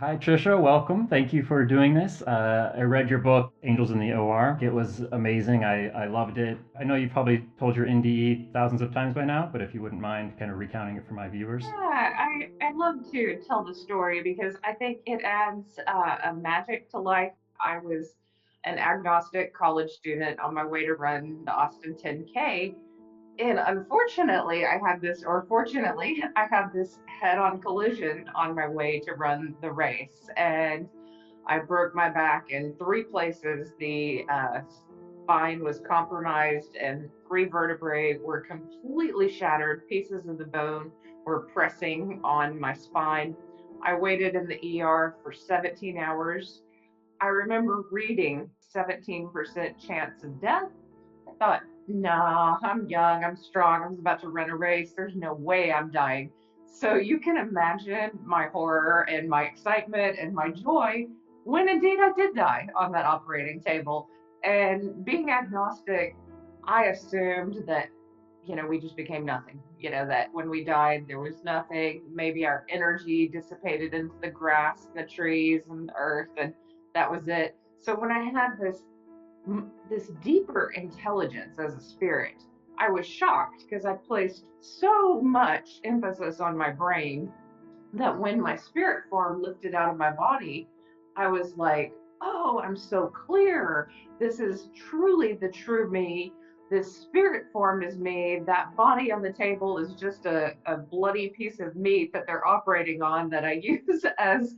Hi, Trisha. Welcome. Thank you for doing this. I read your book, Angels in the OR. It was amazing. I loved it. I know you've probably told your NDE thousands of times by now, but if you wouldn't mind kind of recounting it for my viewers. Yeah, I love to tell the story because I think it adds a magic to life. I was an agnostic college student on my way to run the Austin 10K. And unfortunately, or fortunately, I had this head on collision on my way to run the race. And I broke my back in three places. The spine was compromised, and three vertebrae were completely shattered. Pieces of the bone were pressing on my spine. I waited in the ER for 17 hours. I remember reading 17% chance of death. I thought, nah, I'm young, I'm strong, I was about to run a race. There's no way I'm dying. So you can imagine my horror and my excitement and my joy when indeed I did die on that operating table. And being agnostic, I assumed that, we just became nothing. That when we died, there was nothing. Maybe our energy dissipated into the grass, the trees, and the earth, and that was it. So when I had this deeper intelligence as a spirit, I was shocked because I placed so much emphasis on my brain that when my spirit form lifted out of my body, I was like, oh, I'm so clear. This is truly the true me. This spirit form is me. That body on the table is just a bloody piece of meat that they're operating on that I use as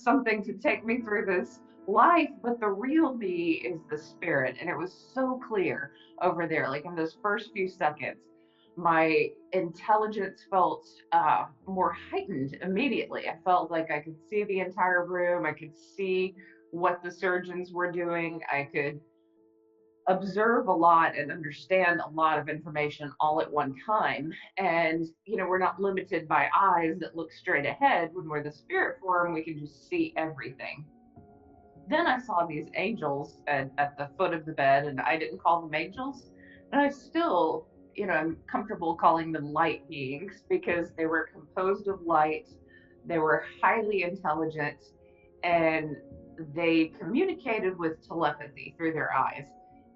something to take me through this life. But the real me is the spirit. And it was so clear over there, like in those first few seconds my intelligence felt more heightened immediately. I felt like I could see the entire room. I could see what the surgeons were doing. I could observe a lot and understand a lot of information all at one time. And, we're not limited by eyes that look straight ahead. When we're the spirit form, we can just see everything. Then I saw these angels at the foot of the bed, and I didn't call them angels. And I still, I'm comfortable calling them light beings because they were composed of light, they were highly intelligent, and they communicated with telepathy through their eyes.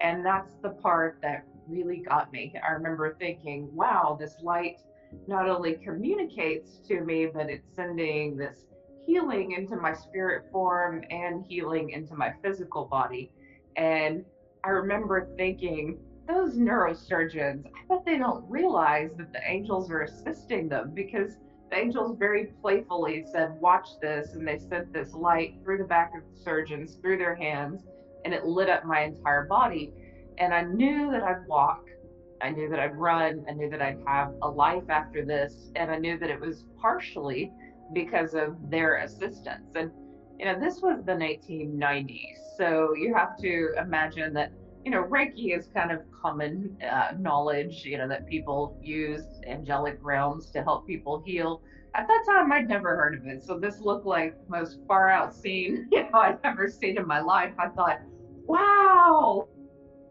And that's the part that really got me. I remember thinking, wow, this light not only communicates to me, but it's sending this healing into my spirit form and healing into my physical body. And I remember thinking, those neurosurgeons, I bet they don't realize that the angels are assisting them because the angels very playfully said, watch this. And they sent this light through the back of the surgeons, through their hands, and it lit up my entire body. And I knew that I'd walk. I knew that I'd run. I knew that I'd have a life after this. And I knew that it was partially because of their assistance. And, this was the 1990s. So you have to imagine that, Reiki is kind of common knowledge, that people use angelic realms to help people heal. At that time, I'd never heard of it. So this looked like the most far out scene, I'd ever seen in my life. I thought, wow.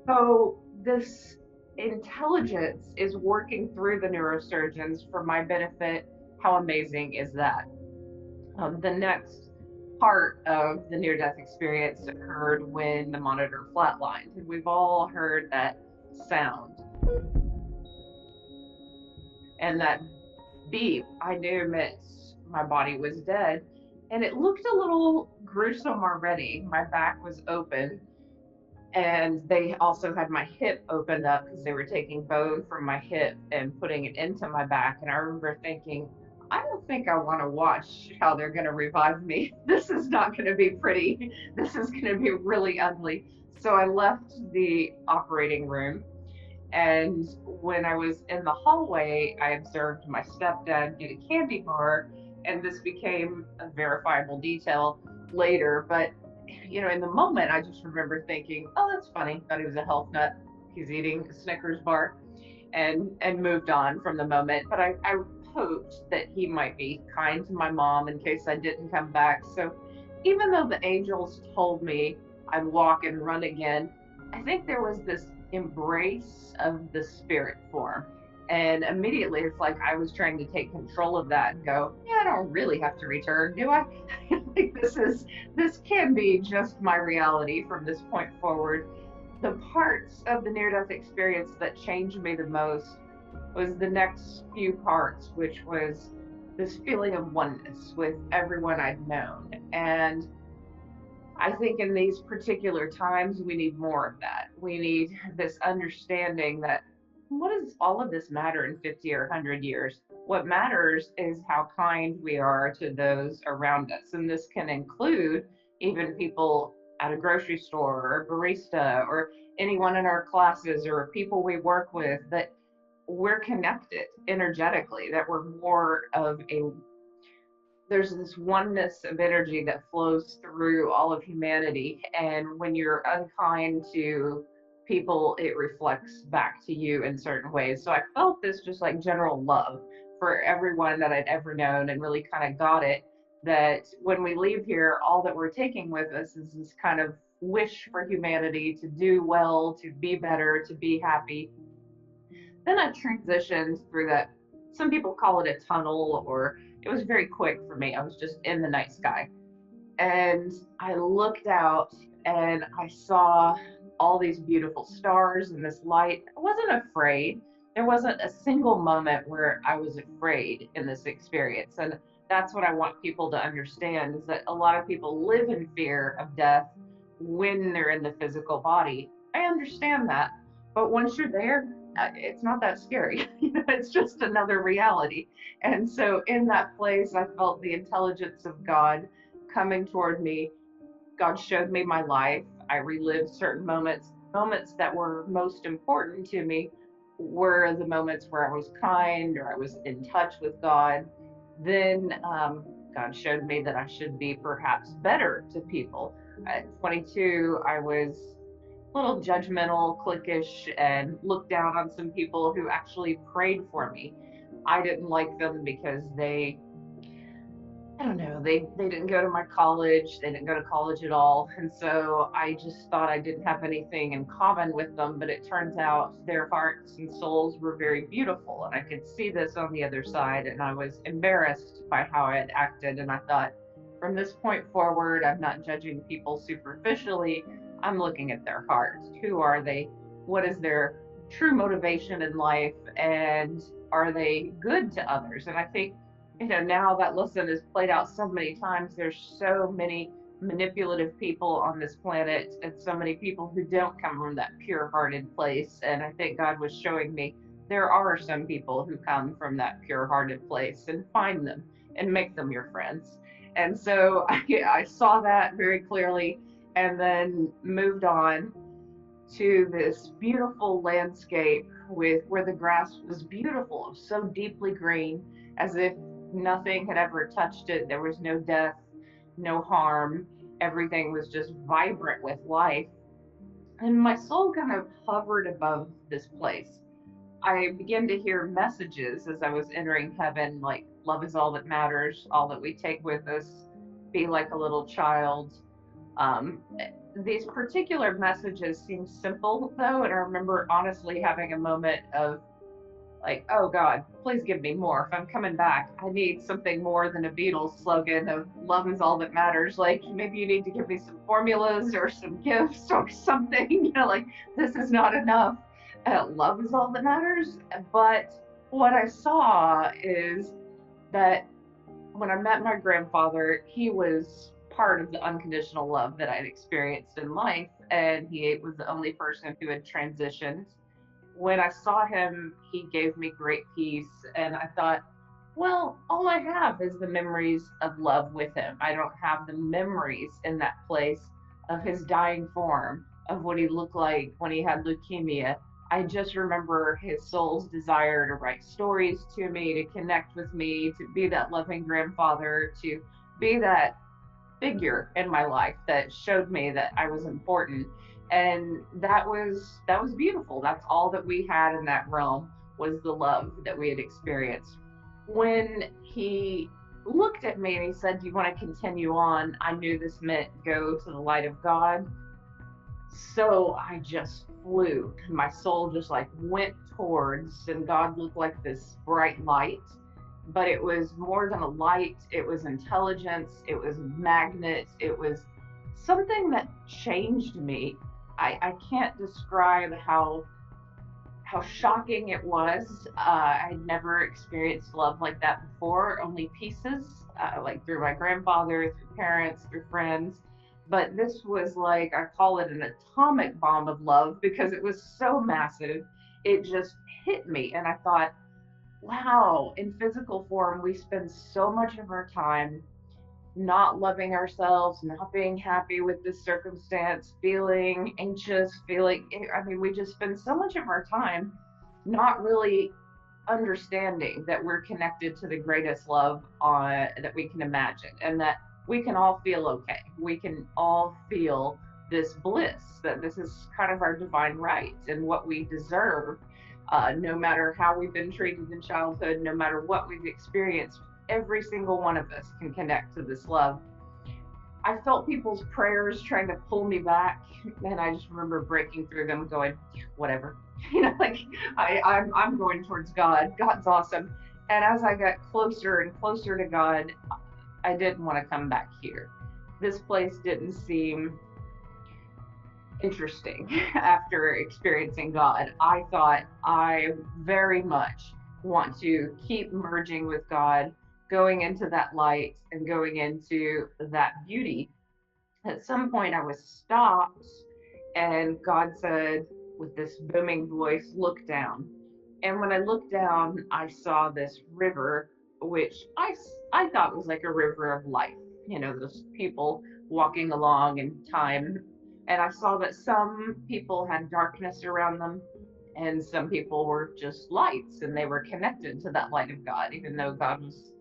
So this intelligence is working through the neurosurgeons for my benefit. How amazing is that? The next part of the near death experience occurred when the monitor flatlined. And we've all heard that sound. And that beep, I knew meant my body was dead. And it looked a little gruesome already. My back was open, and they also had my hip opened up because they were taking bone from my hip and putting it into my back. And I remember thinking, I don't think I want to watch how they're going to revive me. This is not going to be pretty. This is going to be really ugly. So I left the operating room, and when I was in the hallway, I observed my stepdad get a candy bar, and this became a verifiable detail later. But, in the moment, I just remember thinking, oh, that's funny. Thought he was a health nut. He's eating a Snickers bar, and moved on from the moment. But I hoped that he might be kind to my mom in case I didn't come back. So even though the angels told me I'd walk and run again, I think there was this embrace of the spirit form. And immediately it's like I was trying to take control of that and go, yeah, I don't really have to return, do I? Like this can be just my reality from this point forward. The parts of the near death experience that changed me the most was the next few parts, which was this feeling of oneness with everyone I'd known. And I think in these particular times, we need more of that. We need this understanding that what does all of this matter in 50 or 100 years? What matters is how kind we are to those around us. And this can include even people at a grocery store or a barista or anyone in our classes or people we work with, that we're connected energetically, that we're more of a there's this oneness of energy that flows through all of humanity. And when you're unkind to people, it reflects back to you in certain ways. So I felt this just like general love for everyone that I'd ever known, and really kind of got it that when we leave here, all that we're taking with us is this kind of wish for humanity to do well, to be better, to be happy. Then I transitioned through that. Some people call it a tunnel, or it was very quick for me. I was just in the night sky. And I looked out and I saw all these beautiful stars and this light. I wasn't afraid. There wasn't a single moment where I was afraid in this experience. And that's what I want people to understand, is that a lot of people live in fear of death when they're in the physical body. I understand that. But once you're there, it's not that scary. It's just another reality. And so in that place, I felt the intelligence of God coming toward me. God showed me my life. I relived certain moments. Moments that were most important to me were the moments where I was kind or I was in touch with God. Then God showed me that I should be perhaps better to people. At 22, I was a little judgmental, cliquish, and looked down on some people who actually prayed for me. I didn't like them because I don't know, they didn't go to my college, they didn't go to college at all. And so I just thought I didn't have anything in common with them, but it turns out their hearts and souls were very beautiful. And I could see this on the other side, and I was embarrassed by how I had acted. And I thought, from this point forward, I'm not judging people superficially. I'm looking at their hearts. Who are they? What is their true motivation in life? And are they good to others? And I think, now that lesson is played out so many times. There's so many manipulative people on this planet, and so many people who don't come from that pure hearted place. And I think God was showing me there are some people who come from that pure hearted place, and find them and make them your friends. And so I saw that very clearly, and then moved on to this beautiful landscape with where the grass was beautiful, so deeply green, as if nothing had ever touched it. There was no death, no harm. Everything was just vibrant with life. And my soul kind of hovered above this place. I began to hear messages as I was entering heaven, like love is all that matters, all that we take with us, be like a little child. Um, these particular messages seem simple though, and I remember honestly having a moment of like, oh God, please give me more. If I'm coming back, I need something more than a Beatles slogan of love is all that matters. Like, maybe you need to give me some formulas or some gifts or something, like this is not enough. Love is all that matters. But what I saw is that when I met my grandfather, he was part of the unconditional love that I'd experienced in life, and he was the only person who had transitioned. When I saw him, he gave me great peace, and I thought, well, all I have is the memories of love with him. I don't have the memories in that place of his dying form, of what he looked like when he had leukemia. I just remember his soul's desire to write stories to me, to connect with me, to be that loving grandfather, to be that figure in my life that showed me that I was important. And that was beautiful. That's all that we had in that realm, was the love that we had experienced. When he looked at me and he said, do you want to continue on? I knew this meant go to the light of God. So I just flew. My soul just like went towards, and God looked like this bright light. But it was more than a light, it was intelligence, it was magnets, it was something that changed me. I can't describe how shocking it was. I'd never experienced love like that before, only pieces, like through my grandfather, through parents, through friends. But this was like, I call it an atomic bomb of love because it was so massive. It just hit me. And I thought, wow, in physical form, we spend so much of our time not loving ourselves, not being happy with this circumstance, feeling anxious, feeling, I mean, we just spend so much of our time not really understanding that we're connected to the greatest love that we can imagine, and that we can all feel okay. We can all feel this bliss, that this is kind of our divine right and what we deserve, no matter how we've been treated in childhood, no matter what we've experienced. Every single one of us can connect to this love. I felt people's prayers trying to pull me back, and I just remember breaking through them, going, "Whatever," like I'm going towards God. God's awesome. And as I got closer and closer to God, I didn't want to come back here. This place didn't seem interesting after experiencing God. I thought I very much want to keep merging with God, going into that light and going into that beauty. At some point, I was stopped, and God said, with this booming voice, "Look down." And when I looked down, I saw this river, which I thought was like a river of life. Those people walking along in time. And I saw that some people had darkness around them, and some people were just lights, and they were connected to that light of God. Even though God was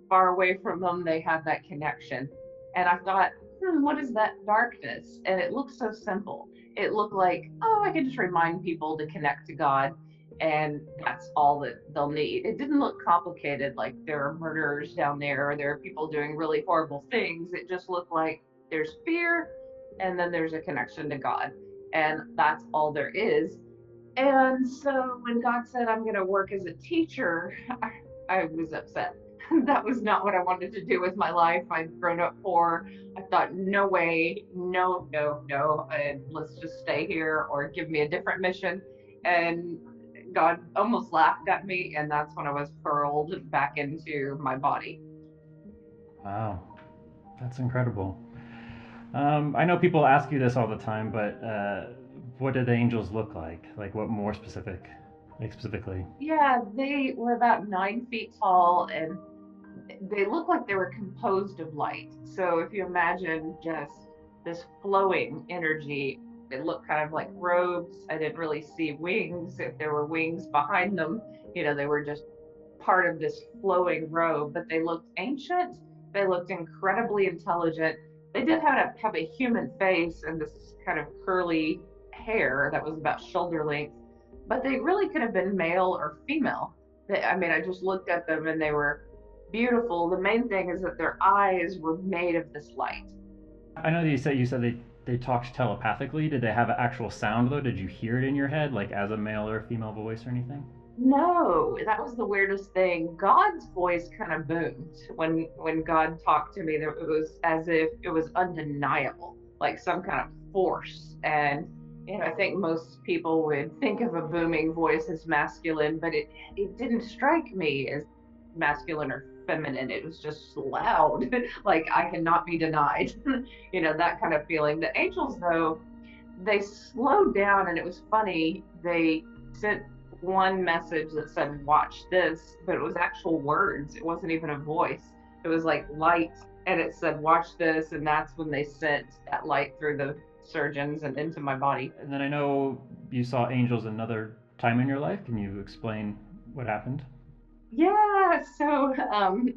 far away from them, they had that connection. And I thought, what is that darkness? And it looked so simple. It looked like, oh, I can just remind people to connect to God, and that's all that they'll need. It didn't look complicated, like there are murderers down there or there are people doing really horrible things. It just looked like there's fear, and then there's a connection to God. And that's all there is. And so when God said, "I'm going to work as a teacher," I was upset. That was not what I wanted to do with my life. I'd grown up poor. I thought, no way, no, no, no. And let's just stay here or give me a different mission. And God almost laughed at me. And that's when I was hurled back into my body. Wow, that's incredible. I know people ask you this all the time, but what did the angels look like? Like, what more specifically? Yeah, they were about 9 feet tall, and they look like they were composed of light. So if you imagine just this flowing energy, it looked kind of like robes. I didn't really see wings. If there were wings behind them, they were just part of this flowing robe, but they looked ancient. They looked incredibly intelligent. They did have a human face and this kind of curly hair that was about shoulder length, but they really could have been male or female. I mean, I just looked at them and they were beautiful. The main thing is that their eyes were made of this light. I know that you said they talked telepathically. Did they have an actual sound though? Did you hear it in your head, like as a male or female voice or anything? No, that was the weirdest thing. God's voice kind of boomed when God talked to me. It was as if it was undeniable, like some kind of force. And I think most people would think of a booming voice as masculine, but it didn't strike me as masculine or feminine. It was just loud, like I cannot be denied. That kind of feeling. The angels, though, they slowed down, and it was funny. They sent one message that said, "Watch this," but it was actual words. It wasn't even a voice. It was like light, and it said, "Watch this." And that's when they sent that light through the surgeons and into my body. And then I know you saw angels another time in your life. Can you explain what happened? Yeah, so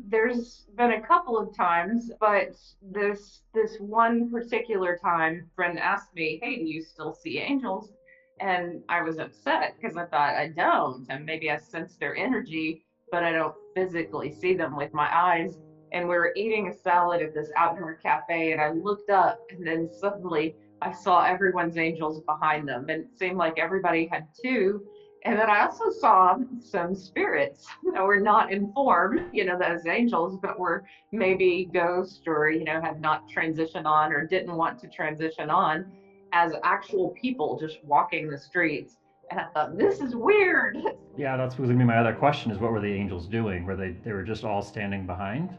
there's been a couple of times, but this one particular time, friend asked me, "Hey, do you still see angels?" And I was upset because I thought I don't, and maybe I sense their energy, but I don't physically see them with my eyes. And we were eating a salad at this outdoor cafe, and I looked up, and then suddenly I saw everyone's angels behind them, and it seemed like everybody had two. And then I also saw some spirits that were not in form, those angels, but were maybe ghosts or, had not transitioned on or didn't want to transition on as actual people just walking the streets. And I thought, this is weird. Yeah, that's was gonna be my other question: is what were the angels doing? Were they were just all standing behind,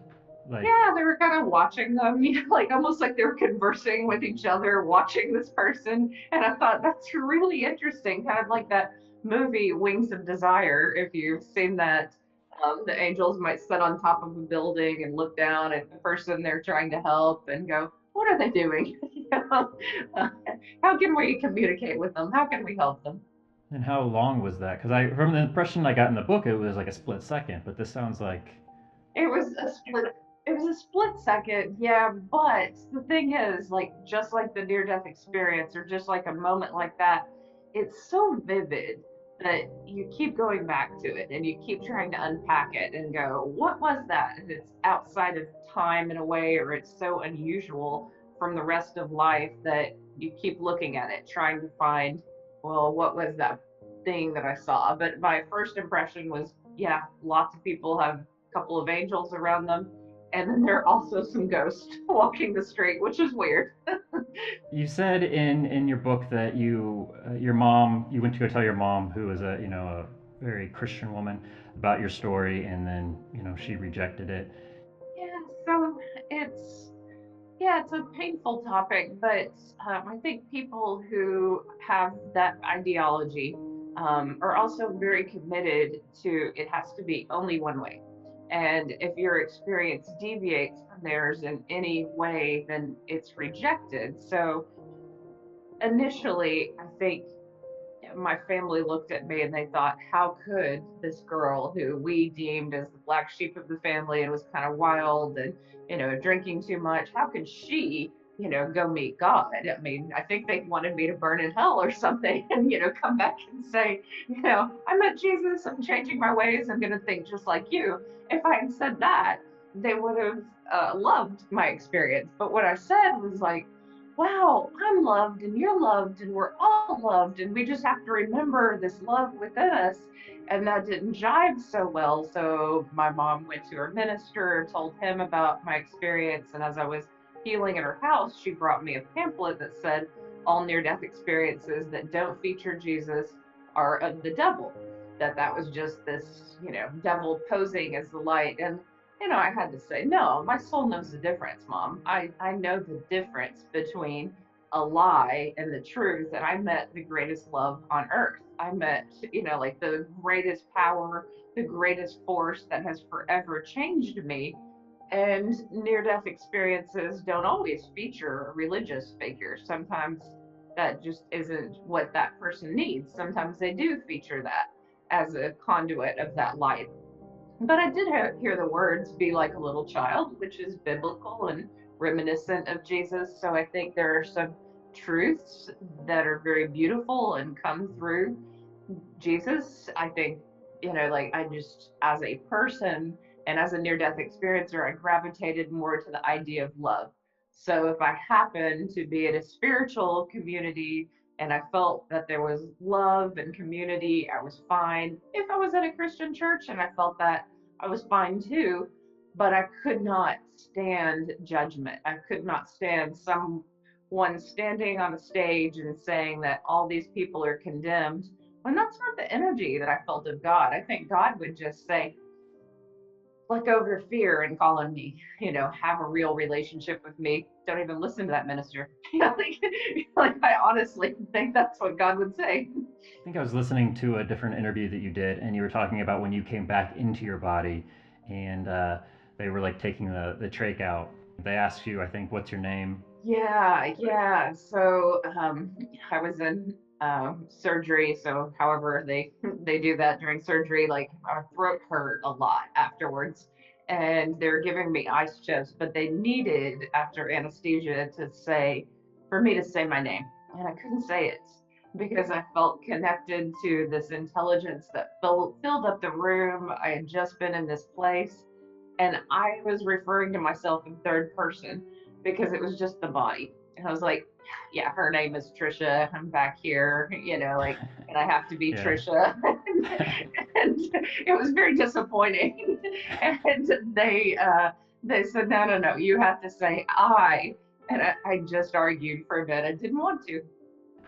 like? Yeah, they were kind of watching them, like almost like they were conversing with each other, watching this person. And I thought that's really interesting, kind of like that movie Wings of Desire. If you've seen that, the angels might sit on top of a building and look down at the person they're trying to help and go, "What are they doing? Uh, how can we communicate with them? How can we help them?" And how long was that? Because I, from the impression I got in the book, it was like a split second. But this sounds like, It was a split. It was a split second, yeah. But the thing is, like, just like the near-death experience, or just like a moment like that, it's so vivid that you keep going back to it and you keep trying to unpack it and go, what was that? And it's outside of time in a way, or it's so unusual from the rest of life that you keep looking at it, trying to find, well, what was that thing that I saw? But my first impression was, yeah, lots of people have couple of angels around them. And then there are also some ghosts walking the street, which is weird. you said in your book that your mom, you went to go tell your mom, who was a a very Christian woman, about your story, and then she rejected it. Yeah, so it's yeah, it's a painful topic, but I think people who have that ideology are also very committed to it has to be only one way. And if your experience deviates from theirs in any way, then it's rejected. So initially, I think my family looked at me and they thought, how could this girl who we deemed as the black sheep of the family and was kind of wild and, drinking too much, how could she, go meet God? I mean, I think they wanted me to burn in hell or something and, come back and say, I met Jesus, I'm changing my ways, I'm going to think just like you. If I had said that, they would have loved my experience. But what I said was like, wow, I'm loved and you're loved and we're all loved. And we just have to remember this love within us. And that didn't jive so well. So my mom went to her minister, told him about my experience. And as I was healing at her house, she brought me a pamphlet that said, all near death experiences that don't feature Jesus are of the devil. That was just this, devil posing as the light. And I had to say, no, my soul knows the difference, Mom. I know the difference between a lie and the truth. And I met the greatest love on earth. I met, like the greatest power, the greatest force that has forever changed me. And near death experiences don't always feature a religious figure. Sometimes that just isn't what that person needs. Sometimes they do feature that as a conduit of that light. But I did hear the words "be like a little child," which is biblical and reminiscent of Jesus. So I think there are some truths that are very beautiful and come through Jesus. I think, like I just, as a person and as a near death experiencer, I gravitated more to the idea of love. So if I happened to be in a spiritual community and I felt that there was love and community, I was fine. If I was at a Christian church and I felt that, I was fine too. But I could not stand judgment. I could not stand someone standing on a stage and saying that all these people are condemned when that's not the energy that I felt of God. I think God would just say, let go of your fear and call on me, have a real relationship with me. Don't even listen to that minister. Like I honestly think that's what God would say. I think I was listening to a different interview that you did, and you were talking about when you came back into your body, and they were like taking the trach out. They asked you, I think, what's your name? Yeah, yeah. So I was in surgery. So however they do that during surgery, like my throat hurt a lot afterwards, and they're giving me ice chips, but they needed after anesthesia to say for me to say my name, and I couldn't say it because I felt connected to this intelligence that filled up the room. I had just been in this place, and I was referring to myself in third person because it was just the body. And I was like, yeah, her name is Trisha. I'm back here, like, and I have to be Yeah. Trisha. And it was very disappointing. And they said, no, no, no, you have to say I. And I just argued for a bit. I didn't want to.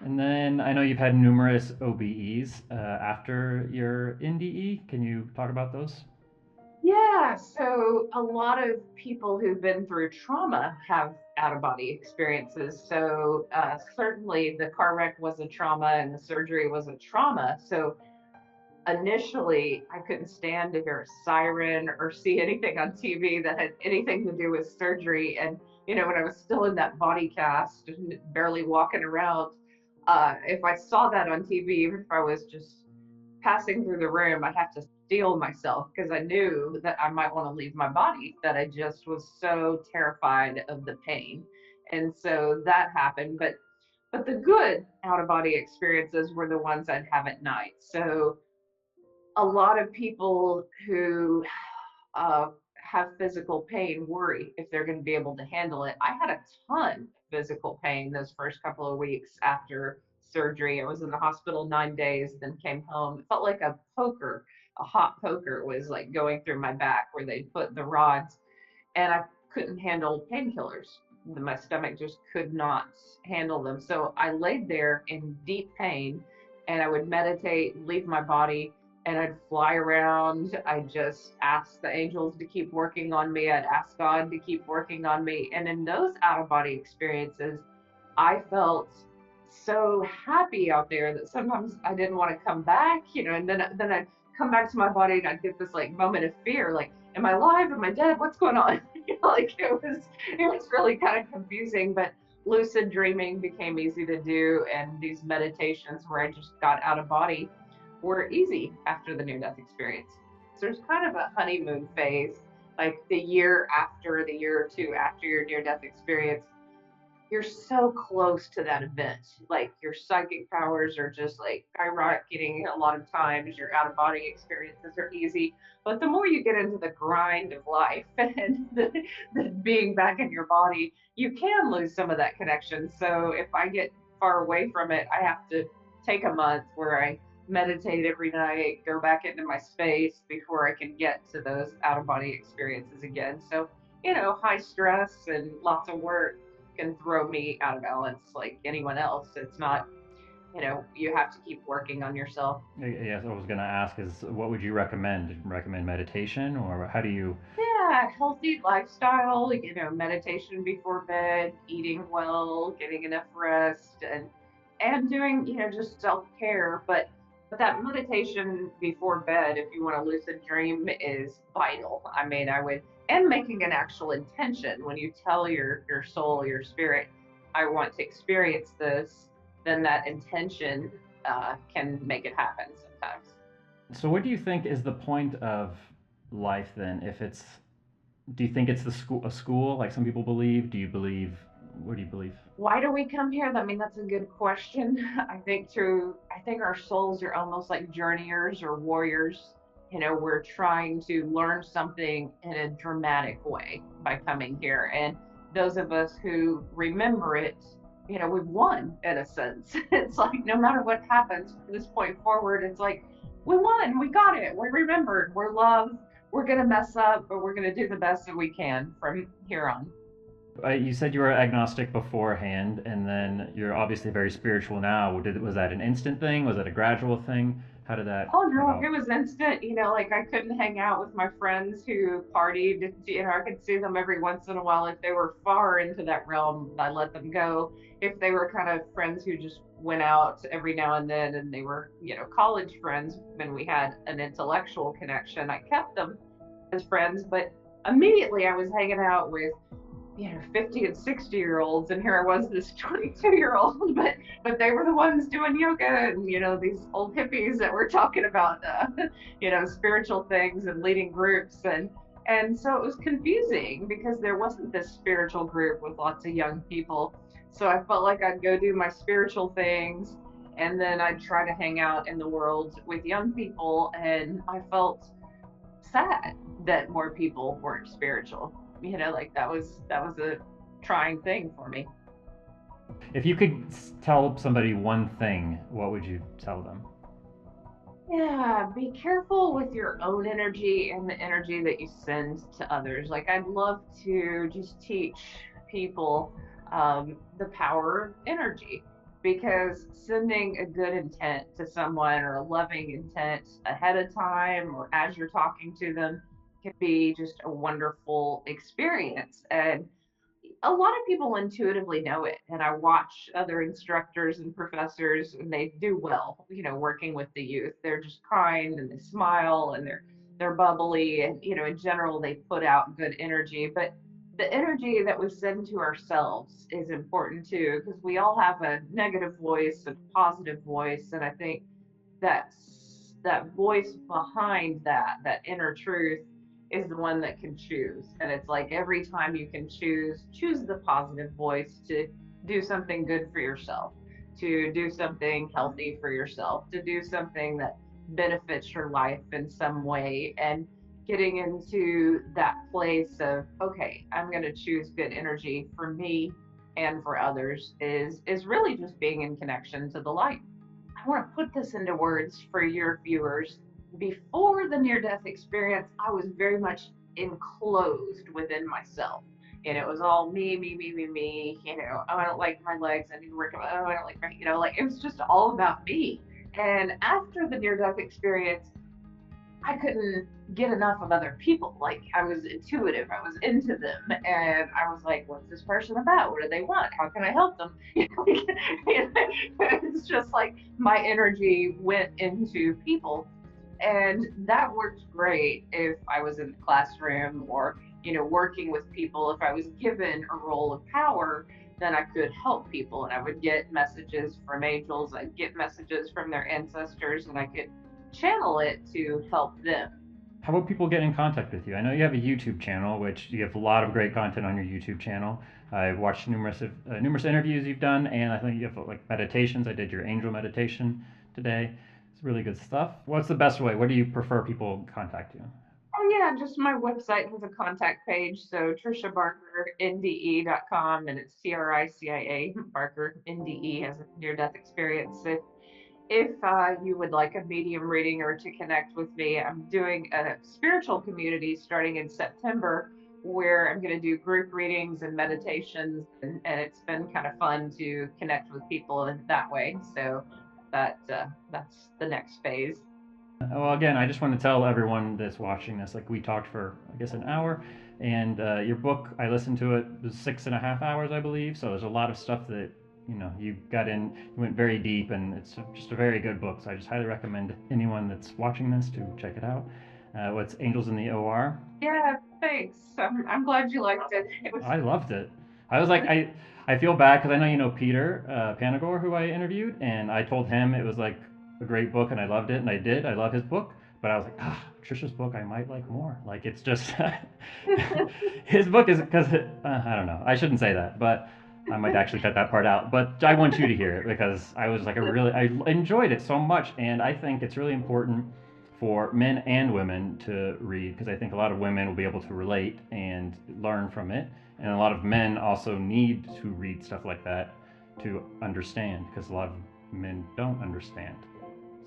And then I know you've had numerous OBEs after your NDE. Can you talk about those? Yeah, so a lot of people who've been through trauma have out of body experiences. So, certainly the car wreck was a trauma and the surgery was a trauma. So, initially, I couldn't stand to hear a siren or see anything on TV that had anything to do with surgery. And, when I was still in that body cast and barely walking around, if I saw that on TV, even if I was just passing through the room, I'd have to steel myself because I knew that I might want to leave my body, that I just was so terrified of the pain. And so that happened. But the good out of body experiences were the ones I'd have at night. So a lot of people who have physical pain worry if they're going to be able to handle it. I had a ton of physical pain those first couple of weeks after surgery. I was in the hospital 9 days, then came home. It felt like a hot poker was like going through my back where they put the rods, and I couldn't handle painkillers. My stomach just could not handle them. So I laid there in deep pain and I would meditate, leave my body, and I'd fly around. I just asked the angels to keep working on me. I'd ask God to keep working on me. And in those out of body experiences, I felt so happy out there that sometimes I didn't want to come back, and then I'd come back to my body and I'd get this like moment of fear, like, am I alive? Am I dead? What's going on? Like it was really kind of confusing, but lucid dreaming became easy to do, and these meditations where I just got out of body were easy after the near death experience. So there's kind of a honeymoon phase, like the year or two after your near death experience, you're so close to that event. Like your psychic powers are just like skyrocketing a lot of times. Your out of body experiences are easy. But the more you get into the grind of life and the being back in your body, you can lose some of that connection. So if I get far away from it, I have to take a month where I meditate every night, go back into my space before I can get to those out of body experiences again. So, high stress and lots of work can throw me out of balance like anyone else. It's not, you have to keep working on yourself. Yes, I was going to ask is what would you recommend? Recommend meditation or how do you? Yeah, healthy lifestyle, meditation before bed, eating well, getting enough rest, and doing, just self-care. But that meditation before bed, if you want to lucid dream, is vital. I mean, I would, and making an actual intention when you tell your soul, your spirit, I want to experience this, then that intention can make it happen sometimes. So what do you think is the point of life then? If it's, do you think it's the school, a school like some people believe? Do you believe? What do you believe? Why do we come here? I mean, that's a good question. I think our souls are almost like journeyers or warriors. We're trying to learn something in a dramatic way by coming here. And those of us who remember it, we've won in a sense. It's like no matter what happens from this point forward, it's like we won, we got it, we remembered, we're loved, we're going to mess up, but we're going to do the best that we can from here on. You said you were agnostic beforehand, and then you're obviously very spiritual now. Was that an instant thing? Was that a gradual thing? How did that Oh come no, about? it was instant. Like I couldn't hang out with my friends who partied. I could see them every once in a while. If they were far into that realm, I let them go. If they were kind of friends who just went out every now and then and they were, college friends, when we had an intellectual connection, I kept them as friends. But immediately I was hanging out with 50 and 60-year-olds, and here I was, this 22-year-old, but they were the ones doing yoga, and these old hippies that were talking about spiritual things and leading groups, and so it was confusing because there wasn't this spiritual group with lots of young people. So I felt like I'd go do my spiritual things, and then I'd try to hang out in the world with young people, and I felt sad that more people weren't spiritual. Like that was a trying thing for me. If you could tell somebody one thing, what would you tell them? Yeah, be careful with your own energy and the energy that you send to others. Like, I'd love to just teach people the power of energy, because sending a good intent to someone or a loving intent ahead of time or as you're talking to them can be just a wonderful experience. And a lot of people intuitively know it, and I watch other instructors and professors and they do well, working with the youth. They're just kind and they smile and they're bubbly, and in general they put out good energy. But the energy that we send to ourselves is important too, because we all have a negative voice and a positive voice. And I think that voice behind that inner truth is the one that can choose. And it's like every time you can choose the positive voice to do something good for yourself, to do something healthy for yourself, to do something that benefits your life in some way. And getting into that place of, okay, I'm going to choose good energy for me and for others is really just being in connection to the light. I want to put this into words for your viewers. Before the near death experience, I was very much enclosed within myself. And it was all me, me, me, me, me. Oh, I don't like my legs. I need to work out. Oh, I don't like like it was just all about me. And after the near death experience, I couldn't get enough of other people. Like, I was intuitive, I was into them, and I was like, "What's this person about? What do they want? How can I help them?" It's just like my energy went into people, and that worked great if I was in the classroom or working with people. If I was given a role of power, then I could help people, and I would get messages from angels. I'd get messages from their ancestors, and I could channel it to help them. How about people get in contact with you? I know you have a YouTube channel, which you have a lot of great content on your YouTube channel. I've watched numerous interviews you've done, and I think you have like meditations. I did your angel meditation today. It's really good stuff. What's the best way? What do you prefer people contact you? Oh yeah, just my website has a contact page. So TrishaBarkerNDE.com, and it's TRICIA Barker NDE has a near death experience. If you would like a medium reading or to connect with me, I'm doing a spiritual community starting in September where I'm going to do group readings and meditations, and it's been kind of fun to connect with people in that way. So that's the next phase. Well, again, I just want to tell everyone that's watching this, like we talked for, I guess, an hour, and your book, I listened to it, was 6.5 hours, I believe. So there's a lot of stuff that you got in, you went very deep, and it's just a very good book. So I just highly recommend anyone that's watching this to check it out. What's Angels in the OR? Yeah, thanks. I'm glad you liked it. It was I loved it. I was like, I feel bad because I know Peter Panagore, who I interviewed, and I told him it was like a great book, and I loved it, and I did. I love his book, but I was like, Trisha's book I might like more. Like it's just his book is because I don't know. I shouldn't say that, but I might actually cut that part out. But I want you to hear it because I was like, I enjoyed it so much, and I think it's really important for men and women to read because I think a lot of women will be able to relate and learn from it. And a lot of men also need to read stuff like that to understand because a lot of men don't understand.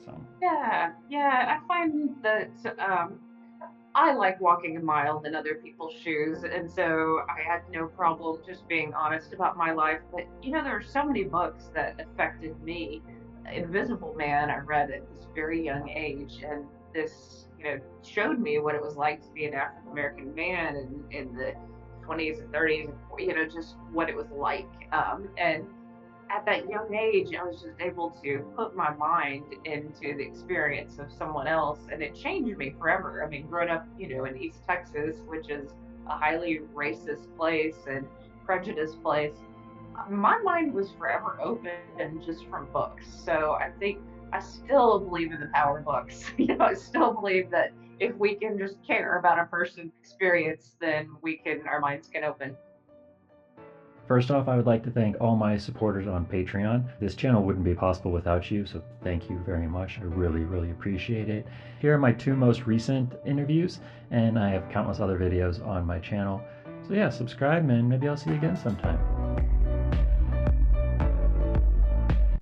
So, yeah, yeah. I find that I like walking a mile in other people's shoes, and so I had no problem just being honest about my life. But there are so many books that affected me. Invisible Man, I read at this very young age, and this showed me what it was like to be an African American man in the 20s and 30s, just what it was like. And at that young age, I was just able to put my mind into the experience of someone else, and it changed me forever. I mean, growing up, in East Texas, which is a highly racist place and prejudiced place, my mind was forever open just from books. So I think I still believe in the power of books. I still believe that if we can just care about a person's experience, then our minds can open. first off, I would like to thank all my supporters on Patreon. This channel wouldn't be possible without you, so thank you very much. I really, really appreciate it. Here are my 2 most recent interviews, and I have countless other videos on my channel. So yeah, subscribe, and maybe I'll see you again sometime.